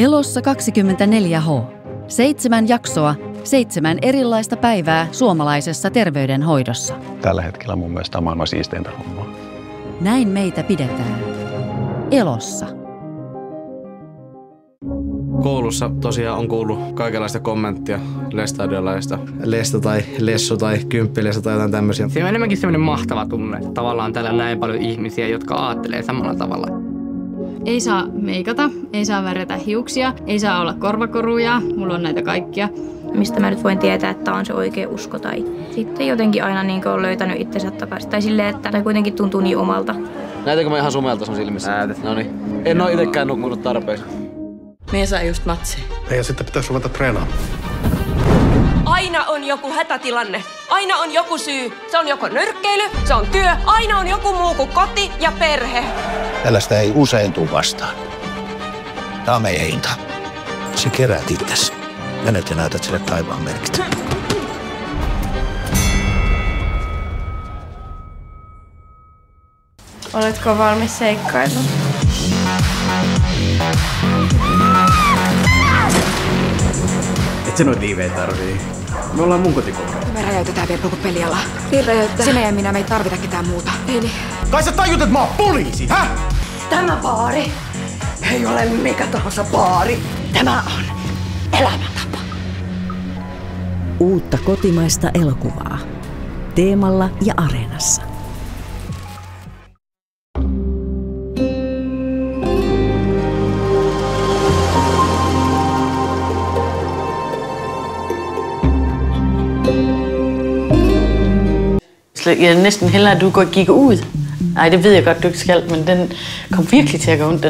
Elossa 24H. 7 jaksoa, 7 erilaista päivää suomalaisessa terveydenhoidossa. Tällä hetkellä mun mielestä on maailman siisteintä hommaa. Näin meitä pidetään. Elossa. Koulussa tosiaan on kuullut kaikenlaista kommenttia lestadiolaista. Lesto tai lessu tai kymppilessu tai jotain tämmöisiä. Se on enemmänkin semmoinen mahtava tunne. Tavallaan täällä näin paljon ihmisiä, jotka aattelee samalla tavalla. Ei saa meikata, ei saa värjätä hiuksia, ei saa olla korvakoruja, mulla on näitä kaikkia. Mistä mä nyt voin tietää, että on se oikea usko tai sitten jotenkin aina niin on löytänyt itsensä takaisin. Tai silleen, että tämä kuitenkin tuntuu niin omalta. Näytänkö mä ihan sumelta sun silmissä? Näytät. Noniin. En oo itekään nukkunut tarpeeksi. Me sai just matsi. Ja sitten pitäisi ruveta treenaamaan. Aina on joku hätätilanne. Aina on joku syy. Se on joko nyrkkeily, se on työ. Aina on joku muu kuin koti ja perhe. Tällaista ei usein tule vastaan. Tämä on meidän hinta. Se keräät itsesi. Menet ja näytät sille taivaan merkit. Oletko valmis seikkailuun? Et sä noit liivejä tarvii. Me ollaan mun kotikoulu. Me räjäytetään vielä koko peliala. Niin räjäyttää. Sinä ja minä, me ei tarvita ketään muuta. Niin. Kai sä tajut, että mä oon poliisi, hä? Tämä baari ei ole mikä tahansa baari. Tämä on elämäntapa. Uutta kotimaista elokuvaa. Teemalla ja Areenassa. Jeg næsten hellere, at du kigger ud. Nej, det ved jeg godt, du ikke skal, men den kom virkelig til at gå ondt, den.